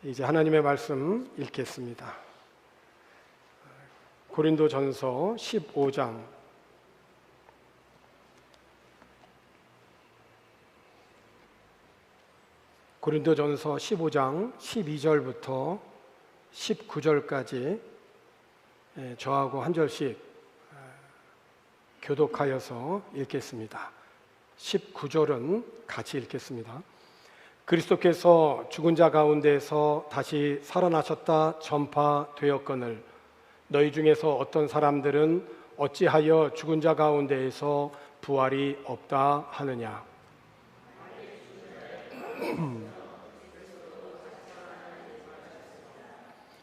이제 하나님의 말씀 읽겠습니다. 고린도전서 15장 고린도전서 15장 12절부터 19절까지 저하고 한 절씩 교독하여서 읽겠습니다. 19절은 같이 읽겠습니다. 그리스도께서 죽은 자 가운데서 다시 살아나셨다 전파되었거늘 너희 중에서 어떤 사람들은 어찌하여 죽은 자 가운데에서 부활이 없다 하느냐.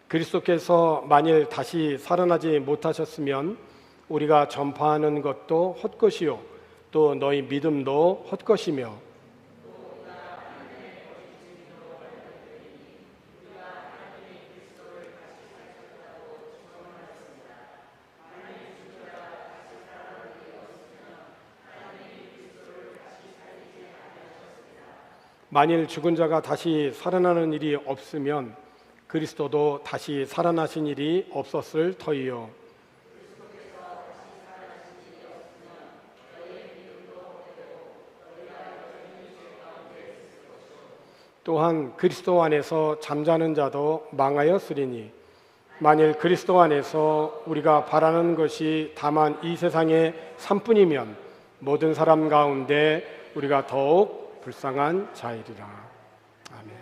그리스도께서 만일 다시 살아나지 못하셨으면 우리가 전파하는 것도 헛것이요 또 너희 믿음도 헛것이며 만일 죽은 자가 다시 살아나는 일이 없으면 그리스도도 다시 살아나신 일이 없었을 터이요. 또한 그리스도 안에서 잠자는 자도 망하였으리니 만일 그리스도 안에서 우리가 바라는 것이 다만 이 세상의 삶뿐이면 모든 사람 가운데 우리가 더욱 불쌍한 자이리라. 아멘.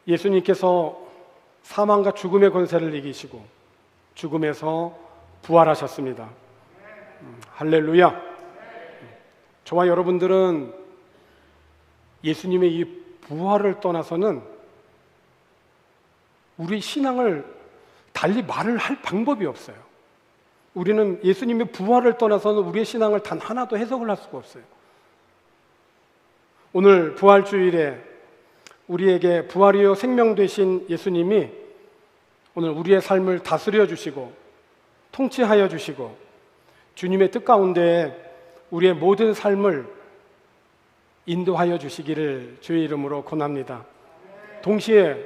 예수님께서 사망과 죽음의 권세를 이기시고 죽음에서 부활하셨습니다. 할렐루야. 저와 여러분들은 예수님의 이 부활을 떠나서는 우리 신앙을 달리 말을 할 방법이 없어요. 우리는 예수님의 부활을 떠나서는 우리의 신앙을 단 하나도 해석을 할 수가 없어요. 오늘 부활주일에 우리에게 부활이요 생명 되신 예수님이 오늘 우리의 삶을 다스려 주시고 통치하여 주시고 주님의 뜻 가운데 우리의 모든 삶을 인도하여 주시기를 주의 이름으로 권합니다. 동시에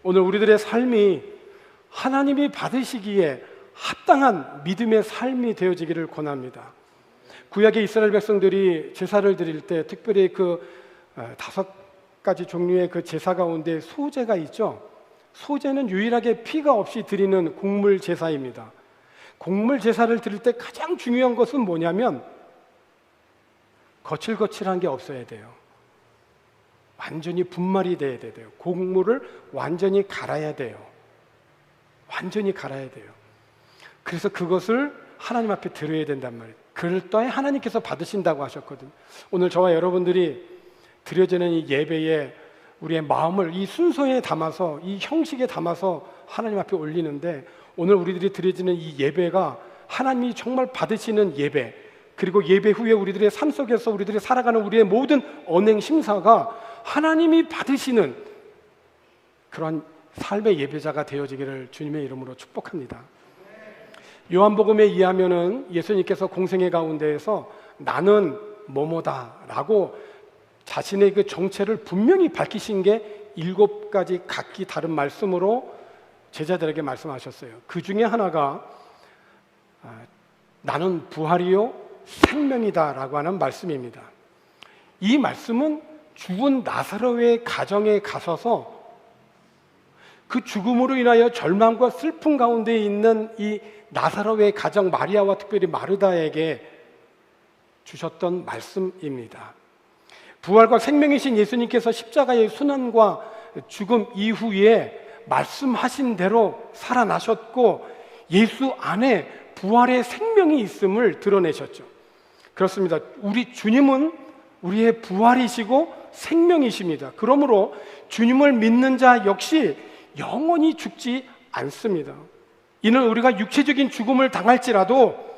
오늘 우리들의 삶이 하나님이 받으시기에 합당한 믿음의 삶이 되어지기를 권합니다. 구약의 이스라엘 백성들이 제사를 드릴 때 특별히 그 5가지 종류의 그 제사 가운데 소제가 있죠. 소제는 유일하게 피가 없이 드리는 곡물 제사입니다. 곡물 제사를 드릴 때 가장 중요한 것은 뭐냐면 거칠거칠한 게 없어야 돼요. 완전히 분말이 돼야 돼요. 곡물을 완전히 갈아야 돼요. 완전히 갈아야 돼요. 그래서 그것을 하나님 앞에 드려야 된단 말이에요. 그럴 때 하나님께서 받으신다고 하셨거든요. 오늘 저와 여러분들이 드려지는 이 예배에 우리의 마음을 이 순서에 담아서 이 형식에 담아서 하나님 앞에 올리는데 오늘 우리들이 드려지는 이 예배가 하나님이 정말 받으시는 예배, 그리고 예배 후에 우리들의 삶 속에서 우리들이 살아가는 우리의 모든 언행 심사가 하나님이 받으시는 그런 삶의 예배자가 되어지기를 주님의 이름으로 축복합니다. 요한복음에 의하면은 예수님께서 공생애 가운데에서 나는 뭐뭐다라고 자신의 그 정체를 분명히 밝히신 게 7가지 각기 다른 말씀으로 제자들에게 말씀하셨어요. 그 중에 하나가 나는 부활이요 생명이다라고 하는 말씀입니다. 이 말씀은 죽은 나사로의 가정에 가셔서 그 죽음으로 인하여 절망과 슬픔 가운데 있는 이 나사로의 가정 마리아와 특별히 마르다에게 주셨던 말씀입니다. 부활과 생명이신 예수님께서 십자가의 순환과 죽음 이후에 말씀하신 대로 살아나셨고 예수 안에 부활의 생명이 있음을 드러내셨죠. 그렇습니다. 우리 주님은 우리의 부활이시고 생명이십니다. 그러므로 주님을 믿는 자 역시 영원히 죽지 않습니다. 이는 우리가 육체적인 죽음을 당할지라도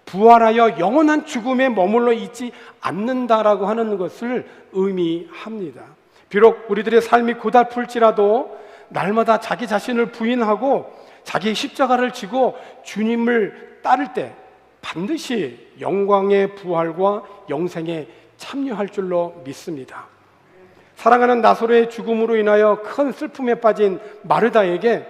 부활하여 영원한 죽음에 머물러 있지 않는다라고 하는 것을 의미합니다. 비록 우리들의 삶이 고달플지라도 날마다 자기 자신을 부인하고 자기의 십자가를 지고 주님을 따를 때 반드시 영광의 부활과 영생에 참여할 줄로 믿습니다. 사랑하는 나사로의 죽음으로 인하여 큰 슬픔에 빠진 마르다에게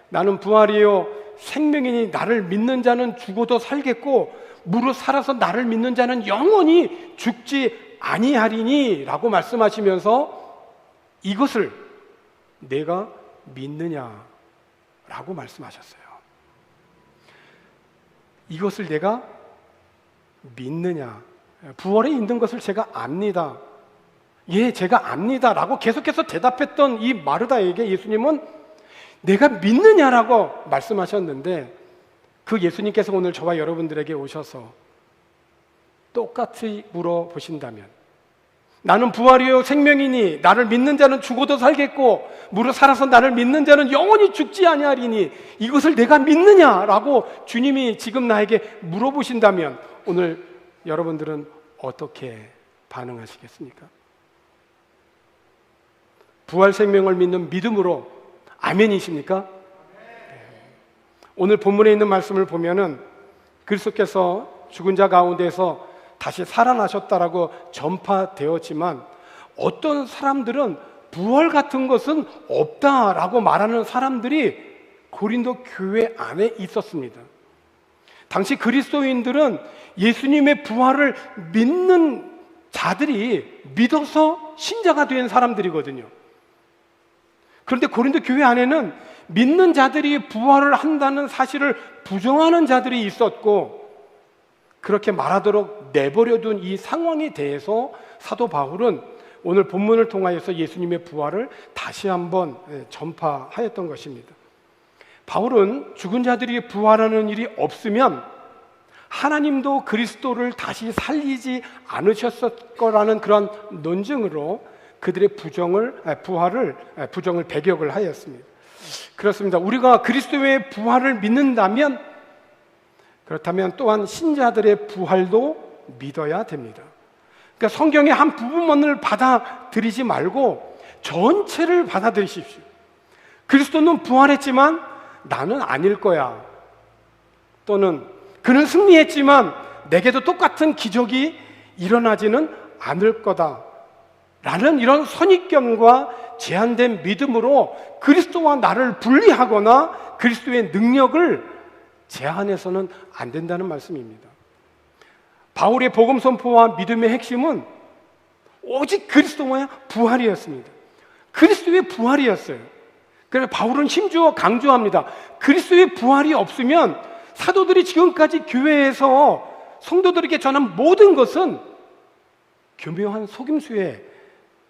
나는 부활이요 생명이니 나를 믿는 자는 죽어도 살겠고 무릇 살아서 나를 믿는 자는 영원히 죽지 아니하리니 라고 말씀하시면서 이것을 내가 믿느냐 라고 말씀하셨어요. 이것을 내가 믿느냐, 부활에 있는 것을 제가 압니다. 예, 제가 압니다 라고 계속해서 대답했던 이 마르다에게 예수님은 내가 믿느냐라고 말씀하셨는데, 그 예수님께서 오늘 저와 여러분들에게 오셔서 똑같이 물어보신다면, 나는 부활이요 생명이니 나를 믿는 자는 죽어도 살겠고 무릇 살아서 나를 믿는 자는 영원히 죽지 아니하리니 이것을 내가 믿느냐라고 주님이 지금 나에게 물어보신다면 오늘 여러분들은 어떻게 반응하시겠습니까? 부활 생명을 믿는 믿음으로 아멘이십니까? 오늘 본문에 있는 말씀을 보면은 그리스도께서 죽은 자 가운데서 다시 살아나셨다라고 전파되었지만 어떤 사람들은 부활 같은 것은 없다라고 말하는 사람들이 고린도 교회 안에 있었습니다. 당시 그리스도인들은 예수님의 부활을 믿는 자들이 믿어서 신자가 된 사람들이거든요. 그런데 고린도 교회 안에는 믿는 자들이 부활을 한다는 사실을 부정하는 자들이 있었고, 그렇게 말하도록 내버려둔 이 상황에 대해서 사도 바울은 오늘 본문을 통하여서 예수님의 부활을 다시 한번 전파하였던 것입니다. 바울은 죽은 자들이 부활하는 일이 없으면 하나님도 그리스도를 다시 살리지 않으셨을 거라는 그런 논증으로 그들의 부정을 배격을 하였습니다. 그렇습니다. 우리가 그리스도의 부활을 믿는다면, 그렇다면 또한 신자들의 부활도 믿어야 됩니다. 그러니까 성경의 한 부분만을 받아들이지 말고 전체를 받아들이십시오. 그리스도는 부활했지만 나는 아닐 거야, 또는 그는 승리했지만 내게도 똑같은 기적이 일어나지는 않을 거다 라는 이런 선입견과 제한된 믿음으로 그리스도와 나를 분리하거나 그리스도의 능력을 제한해서는 안 된다는 말씀입니다. 바울의 복음 선포와 믿음의 핵심은 오직 그리스도와의 부활이었습니다. 그리스도의 부활이었어요. 그래서 바울은 심지어 강조합니다. 그리스도의 부활이 없으면 사도들이 지금까지 교회에서 성도들에게 전한 모든 것은 교묘한 속임수에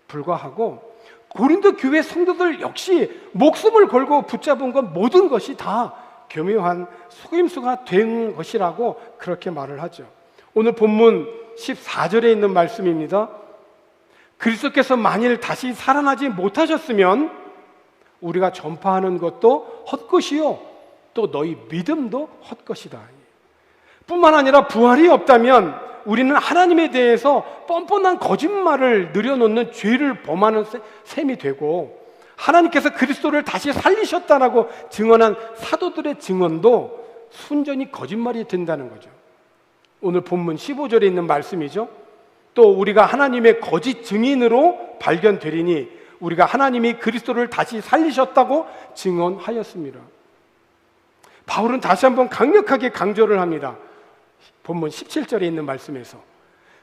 불과하고, 고린도 교회 성도들 역시 목숨을 걸고 붙잡은 것 모든 것이 다 교묘한 속임수가 된 것이라고 그렇게 말을 하죠. 오늘 본문 14절에 있는 말씀입니다. 그리스도께서 만일 다시 살아나지 못하셨으면 우리가 전파하는 것도 헛것이요 또 너희 믿음도 헛것이다. 뿐만 아니라 부활이 없다면 우리는 하나님에 대해서 뻔뻔한 거짓말을 늘여놓는 죄를 범하는 셈이 되고, 하나님께서 그리스도를 다시 살리셨다라고 증언한 사도들의 증언도 순전히 거짓말이 된다는 거죠. 오늘 본문 15절에 있는 말씀이죠. 또 우리가 하나님의 거짓 증인으로 발견되리니 우리가 하나님이 그리스도를 다시 살리셨다고 증언하였습니다. 바울은 다시 한번 강력하게 강조를 합니다. 본문 17절에 있는 말씀에서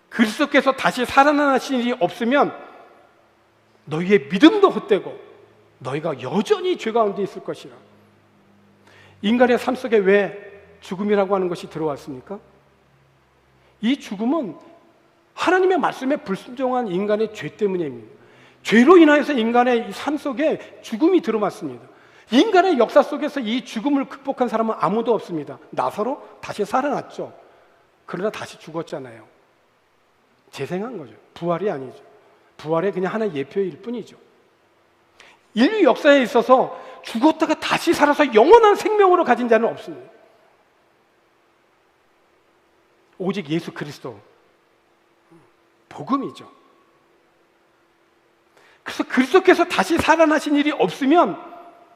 그리스도께서 다시 살아나신 일이 없으면 너희의 믿음도 헛되고 너희가 여전히 죄 가운데 있을 것이라. 인간의 삶 속에 왜 죽음이라고 하는 것이 들어왔습니까? 이 죽음은 하나님의 말씀에 불순종한 인간의 죄 때문입니다. 죄로 인하여서 인간의 삶 속에 죽음이 들어왔습니다. 인간의 역사 속에서 이 죽음을 극복한 사람은 아무도 없습니다. 나사로 다시 살아났죠. 그러나 다시 죽었잖아요. 재생한 거죠. 부활이 아니죠. 부활의 그냥 하나의 예표일 뿐이죠. 인류 역사에 있어서 죽었다가 다시 살아서 영원한 생명으로 가진 자는 없습니다. 오직 예수 그리스도, 복음이죠. 그래서 그리스도께서 다시 살아나신 일이 없으면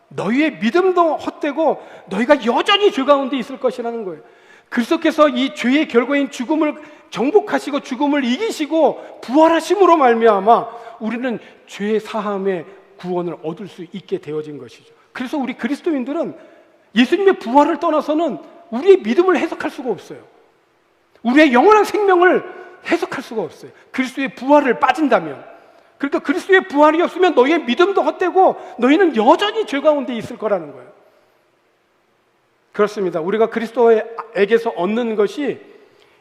너희의 믿음도 헛되고 너희가 여전히 죄 가운데 있을 것이라는 거예요. 그리스도께서 이 죄의 결과인 죽음을 정복하시고 죽음을 이기시고 부활하심으로 말미암아 우리는 죄 사함의 구원을 얻을 수 있게 되어진 것이죠. 그래서 우리 그리스도인들은 예수님의 부활을 떠나서는 우리의 믿음을 해석할 수가 없어요. 우리의 영원한 생명을 해석할 수가 없어요. 그리스도의 부활을 빠진다면. 그러니까 그리스도의 부활이 없으면 너희의 믿음도 헛되고 너희는 여전히 죄 가운데 있을 거라는 거예요. 그렇습니다. 우리가 그리스도에게서 얻는 것이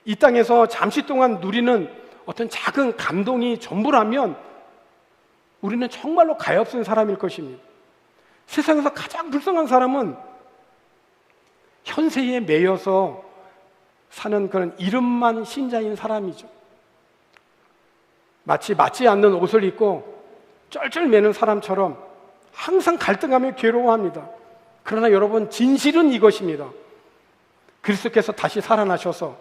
이 땅에서 잠시 동안 누리는 어떤 작은 감동이 전부라면 우리는 정말로 가엾은 사람일 것입니다. 세상에서 가장 불쌍한 사람은 현세에 매여서 사는 그런 이름만 신자인 사람이죠. 마치 맞지 않는 옷을 입고 쩔쩔매는 사람처럼 항상 갈등하며 괴로워합니다. 그러나 여러분, 진실은 이것입니다. 그리스도께서 다시 살아나셔서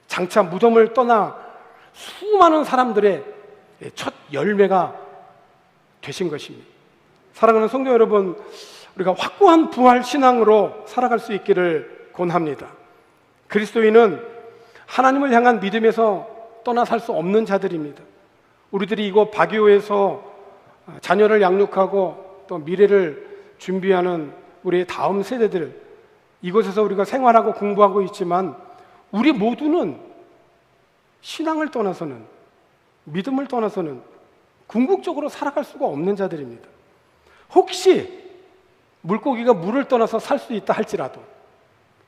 장차 무덤을 떠나 수많은 사람들의 첫 열매가 되신 것입니다. 사랑하는 성도 여러분, 우리가 확고한 부활 신앙으로 살아갈 수 있기를 권합니다. 그리스도인은 하나님을 향한 믿음에서 떠나 살 수 없는 자들입니다. 우리들이 이곳 박유에서 자녀를 양육하고 또 미래를 준비하는 우리의 다음 세대들, 이곳에서 우리가 생활하고 공부하고 있지만 우리 모두는 신앙을 떠나서는, 믿음을 떠나서는 궁극적으로 살아갈 수가 없는 자들입니다. 혹시 물고기가 물을 떠나서 살 수 있다 할지라도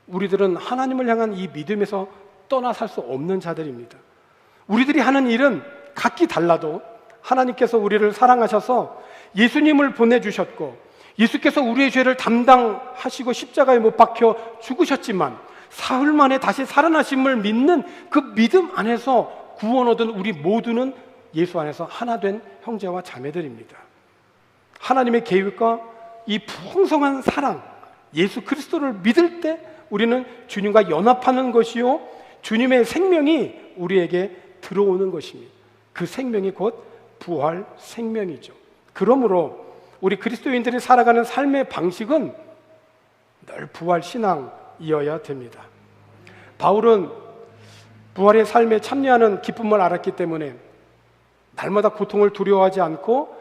우리들은 하나님을 향한 이 믿음에서 떠나 살 수 없는 자들입니다. 우리들이 하는 일은 각기 달라도 하나님께서 우리를 사랑하셔서 예수님을 보내주셨고 예수께서 우리의 죄를 담당하시고 십자가에 못 박혀 죽으셨지만 사흘 만에 다시 살아나심을 믿는 그 믿음 안에서 구원 얻은 우리 모두는 예수 안에서 하나 된 형제와 자매들입니다. 하나님의 계획과 이 풍성한 사랑, 예수 그리스도를 믿을 때 우리는 주님과 연합하는 것이요, 주님의 생명이 우리에게 들어오는 것입니다. 그 생명이 곧 부활 생명이죠. 그러므로 우리 그리스도인들이 살아가는 삶의 방식은 늘 부활 신앙이어야 됩니다. 바울은 부활의 삶에 참여하는 기쁨을 알았기 때문에 날마다 고통을 두려워하지 않고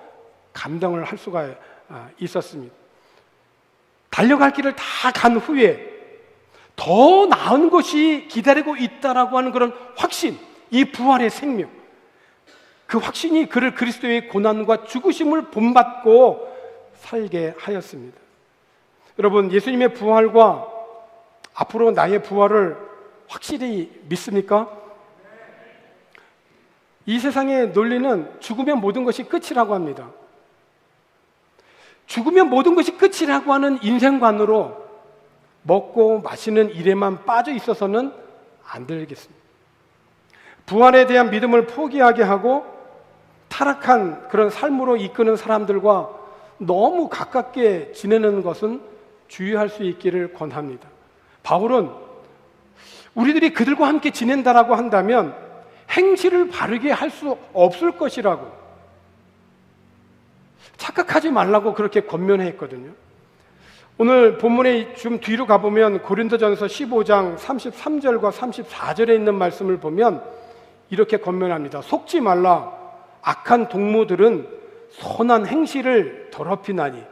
감당을 할 수가 있었습니다. 달려갈 길을 다 간 후에 더 나은 것이 기다리고 있다라고 하는 그런 확신, 이 부활의 생명, 그 확신이 그를 그리스도의 고난과 죽으심을 본받고 살게 하였습니다. 여러분, 예수님의 부활과 앞으로 나의 부활을 확실히 믿습니까? 이 세상의 논리는 죽으면 모든 것이 끝이라고 합니다. 죽으면 모든 것이 끝이라고 하는 인생관으로 먹고 마시는 일에만 빠져 있어서는 안 되겠습니다. 부활에 대한 믿음을 포기하게 하고 타락한 그런 삶으로 이끄는 사람들과 너무 가깝게 지내는 것은 주의할 수 있기를 권합니다. 바울은 우리들이 그들과 함께 지낸다라고 한다면 행실을 바르게 할 수 없을 것이라고, 착각하지 말라고 그렇게 권면했거든요. 오늘 본문에 좀 뒤로 가보면 고린도전서 15장 33절과 34절에 있는 말씀을 보면 이렇게 권면합니다. 속지 말라. 악한 동무들은 선한 행실을 더럽히나니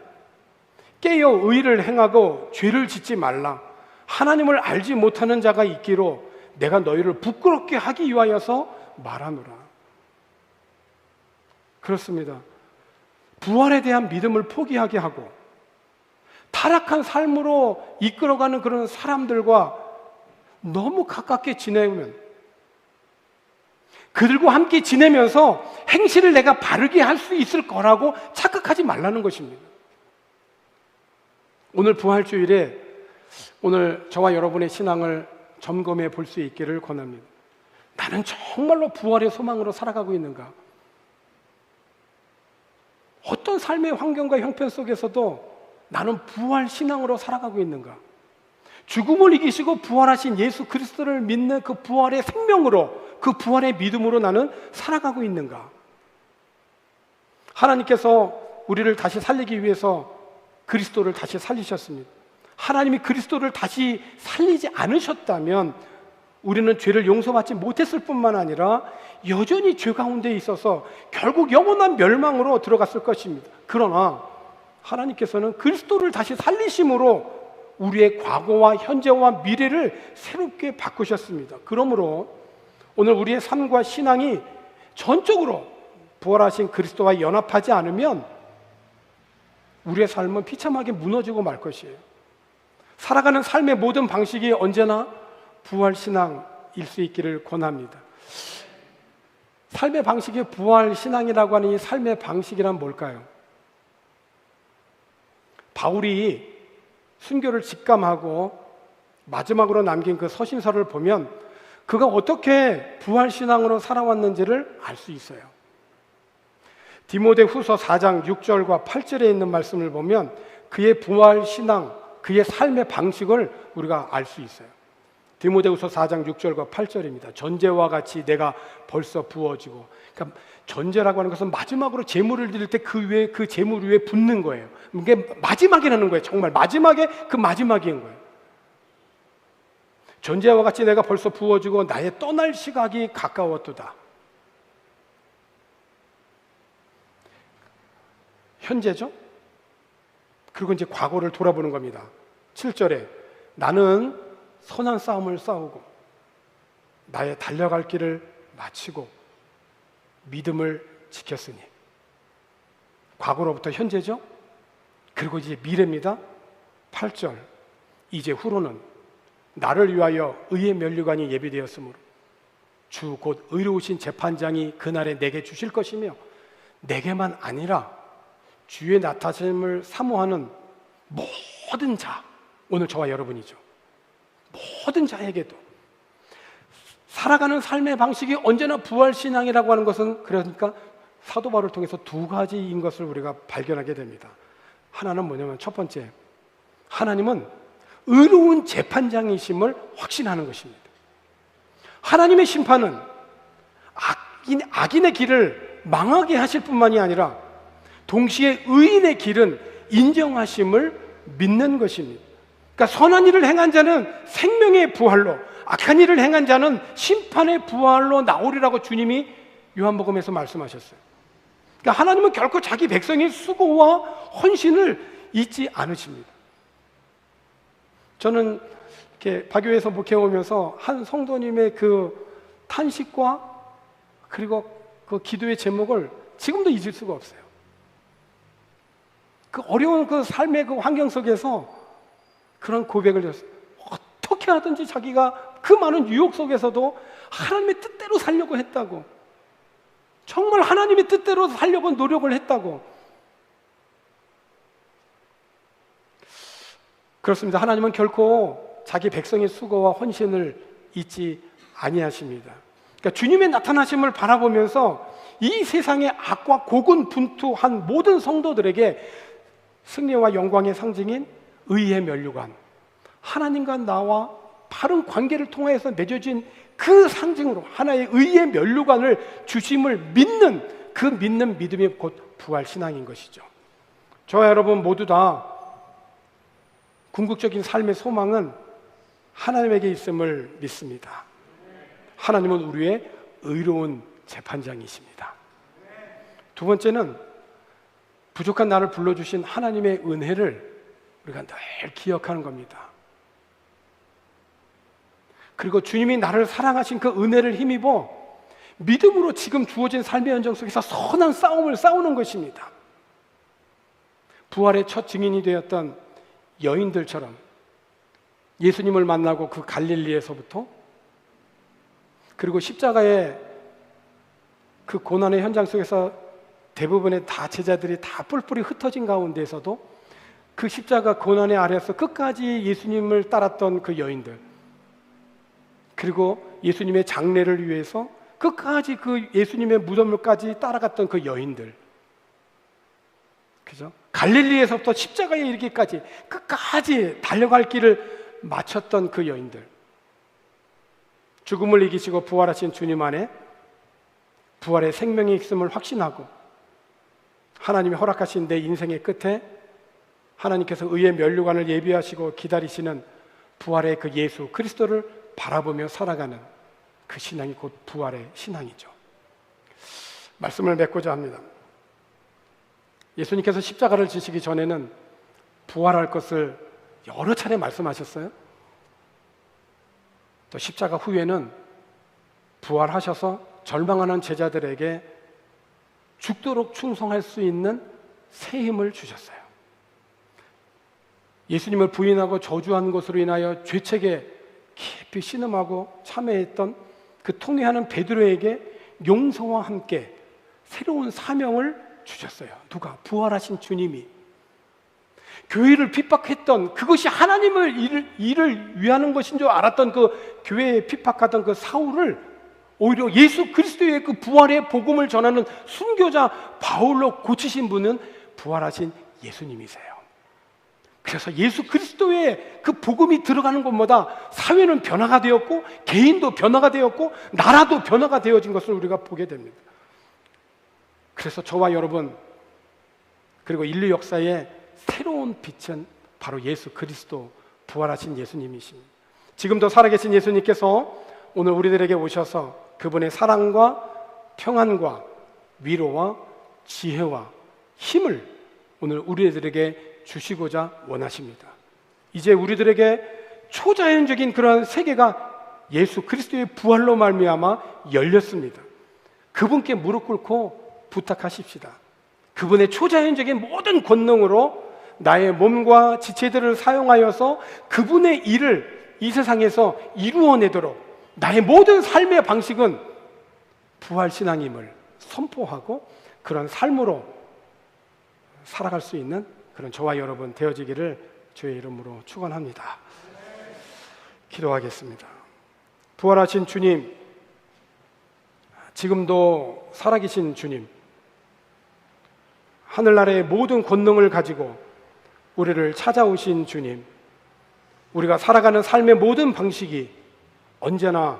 깨어 의를 행하고 죄를 짓지 말라. 하나님을 알지 못하는 자가 있기로 내가 너희를 부끄럽게 하기 위하여서 말하노라. 그렇습니다. 부활에 대한 믿음을 포기하게 하고 타락한 삶으로 이끌어가는 그런 사람들과 너무 가깝게 지내면, 그들과 함께 지내면서 행실을 내가 바르게 할 수 있을 거라고 착각하지 말라는 것입니다. 오늘 부활주일에 오늘 저와 여러분의 신앙을 점검해 볼 수 있기를 권합니다. 나는 정말로 부활의 소망으로 살아가고 있는가? 어떤 삶의 환경과 형편 속에서도 나는 부활 신앙으로 살아가고 있는가? 죽음을 이기시고 부활하신 예수 그리스도를 믿는 그 부활의 생명으로, 그 부활의 믿음으로 나는 살아가고 있는가? 하나님께서 우리를 다시 살리기 위해서 그리스도를 다시 살리셨습니다. 하나님이 그리스도를 다시 살리지 않으셨다면 우리는 죄를 용서받지 못했을 뿐만 아니라 여전히 죄 가운데 있어서 결국 영원한 멸망으로 들어갔을 것입니다. 그러나 하나님께서는 그리스도를 다시 살리심으로 우리의 과거와 현재와 미래를 새롭게 바꾸셨습니다. 그러므로 오늘 우리의 삶과 신앙이 전적으로 부활하신 그리스도와 연합하지 않으면 우리의 삶은 비참하게 무너지고 말 것이에요. 살아가는 삶의 모든 방식이 언제나 부활신앙일 수 있기를 권합니다. 삶의 방식이 부활신앙이라고 하는 이 삶의 방식이란 뭘까요? 바울이 순교를 직감하고 마지막으로 남긴 그 서신서를 보면 그가 어떻게 부활신앙으로 살아왔는지를 알 수 있어요. 디모데후서 4장 6절과 8절에 있는 말씀을 보면 그의 부활신앙, 그의 삶의 방식을 우리가 알 수 있어요. 디모데후서 4장 6절과 8절입니다. 전제와 같이 내가 벌써 부어지고, 그러니까 전제라고 하는 것은 마지막으로 제물을 드릴 때 그 위에 그 제물 위에 붓는 거예요. 이게 마지막이라는 거예요. 정말 마지막에 그 마지막인 거예요. 전제와 같이 내가 벌써 부어지고 나의 떠날 시각이 가까웠도다. 현재죠? 그리고 이제 과거를 돌아보는 겁니다. 7절에 나는 선한 싸움을 싸우고 나의 달려갈 길을 마치고 믿음을 지켰으니. 과거로부터 현재죠? 그리고 이제 미래입니다. 8절 이제 후로는 나를 위하여 의의 면류관이 예비되었으므로 주 곧 의로우신 재판장이 그날에 내게 주실 것이며 내게만 아니라 주의 나타심을 사모하는 모든 자, 오늘 저와 여러분이죠. 모든 자에게도 살아가는 삶의 방식이 언제나 부활신앙이라고 하는 것은 그러니까 사도 바울을 통해서 두 가지인 것을 우리가 발견하게 됩니다. 하나는 뭐냐면 첫 번째, 하나님은 의로운 재판장이심을 확신하는 것입니다. 하나님의 심판은 악인의 길을 망하게 하실 뿐만이 아니라 동시에 의인의 길은 인정하심을 믿는 것입니다. 그러니까 선한 일을 행한 자는 생명의 부활로, 악한 일을 행한 자는 심판의 부활로 나오리라고 주님이 요한복음에서 말씀하셨어요. 그러니까 하나님은 결코 자기 백성의 수고와 헌신을 잊지 않으십니다. 저는 이렇게 박교회에서 목회하면서 한 성도님의 그 탄식과 그리고 그 기도의 제목을 지금도 잊을 수가 없어요. 그 어려운 그 삶의 그 환경 속에서 그런 고백을 했어요. 어떻게 하든지 자기가 그 많은 유혹 속에서도 하나님의 뜻대로 살려고 했다고, 정말 하나님의 뜻대로 살려고 노력을 했다고. 그렇습니다. 하나님은 결코 자기 백성의 수고와 헌신을 잊지 아니하십니다. 그러니까 주님의 나타나심을 바라보면서 이 세상의 악과 고군분투한 모든 성도들에게 승리와 영광의 상징인 의의 면류관, 하나님과 나와 바른 관계를 통해서 맺어진 그 상징으로 하나의 의의 면류관을 주심을 믿는 그 믿는 믿음이 곧 부활신앙인 것이죠. 저와 여러분 모두 다 궁극적인 삶의 소망은 하나님에게 있음을 믿습니다. 하나님은 우리의 의로운 재판장이십니다. 두 번째는 부족한 나를 불러주신 하나님의 은혜를 우리가 늘 기억하는 겁니다. 그리고 주님이 나를 사랑하신 그 은혜를 힘입어 믿음으로 지금 주어진 삶의 현장 속에서 선한 싸움을 싸우는 것입니다. 부활의 첫 증인이 되었던 여인들처럼 예수님을 만나고 그 갈릴리에서부터, 그리고 십자가의 그 고난의 현장 속에서 대부분의 다 제자들이 다 뿔뿔이 흩어진 가운데에서도 그 십자가 고난의 아래에서 끝까지 예수님을 따랐던 그 여인들, 그리고 예수님의 장례를 위해서 끝까지 그 예수님의 무덤을까지 따라갔던 그 여인들, 그죠? 갈릴리에서부터 십자가에 이르기까지 끝까지 달려갈 길을 마쳤던 그 여인들, 죽음을 이기시고 부활하신 주님 안에 부활의 생명이 있음을 확신하고 하나님이 허락하신 내 인생의 끝에 하나님께서 의의 면류관을 예비하시고 기다리시는 부활의 그 예수 그리스도를 바라보며 살아가는 그 신앙이 곧 부활의 신앙이죠. 말씀을 맺고자 합니다. 예수님께서 십자가를 지시기 전에는 부활할 것을 여러 차례 말씀하셨어요. 또 십자가 후에는 부활하셔서 절망하는 제자들에게 죽도록 충성할 수 있는 새 힘을 주셨어요. 예수님을 부인하고 저주한 것으로 인하여 죄책에 깊이 신음하고 참회했던 그 통회하는 베드로에게 용서와 함께 새로운 사명을 주셨어요. 누가? 부활하신 주님이. 교회를 핍박했던, 그것이 하나님을 일을 위하는 것인 줄 알았던 그 교회에 핍박하던 그 사울을 오히려 예수 그리스도의 그 부활의 복음을 전하는 순교자 바울로 고치신 분은 부활하신 예수님이세요. 그래서 예수 그리스도의 그 복음이 들어가는 곳마다 사회는 변화가 되었고, 개인도 변화가 되었고, 나라도 변화가 되어진 것을 우리가 보게 됩니다. 그래서 저와 여러분, 그리고 인류 역사의 새로운 빛은 바로 예수 그리스도, 부활하신 예수님이십니다. 지금도 살아계신 예수님께서 오늘 우리들에게 오셔서 그분의 사랑과 평안과 위로와 지혜와 힘을 오늘 우리들에게 주시고자 원하십니다. 이제 우리들에게 초자연적인 그런 세계가 예수 그리스도의 부활로 말미암아 열렸습니다. 그분께 무릎 꿇고 부탁하십시다. 그분의 초자연적인 모든 권능으로 나의 몸과 지체들을 사용하여서 그분의 일을 이 세상에서 이루어내도록 나의 모든 삶의 방식은 부활신앙임을 선포하고 그런 삶으로 살아갈 수 있는 그런 저와 여러분 되어지기를 주의 이름으로 축원합니다. 기도하겠습니다. 부활하신 주님, 지금도 살아계신 주님, 하늘나라의 모든 권능을 가지고 우리를 찾아오신 주님, 우리가 살아가는 삶의 모든 방식이 언제나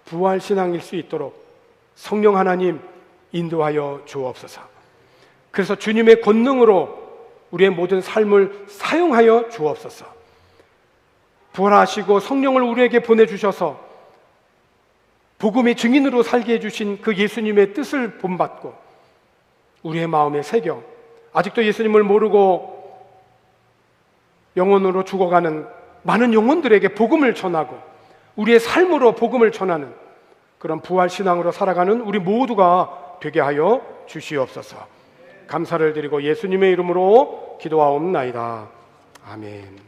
부활신앙일 수 있도록 성령 하나님 인도하여 주옵소서. 그래서 주님의 권능으로 우리의 모든 삶을 사용하여 주옵소서. 부활하시고 성령을 우리에게 보내주셔서 복음의 증인으로 살게 해주신 그 예수님의 뜻을 본받고 우리의 마음에 새겨 아직도 예수님을 모르고 영혼으로 죽어가는 많은 영혼들에게 복음을 전하고 우리의 삶으로 복음을 전하는 그런 부활신앙으로 살아가는 우리 모두가 되게 하여 주시옵소서. 감사를 드리고 예수님의 이름으로 기도하옵나이다. 아멘.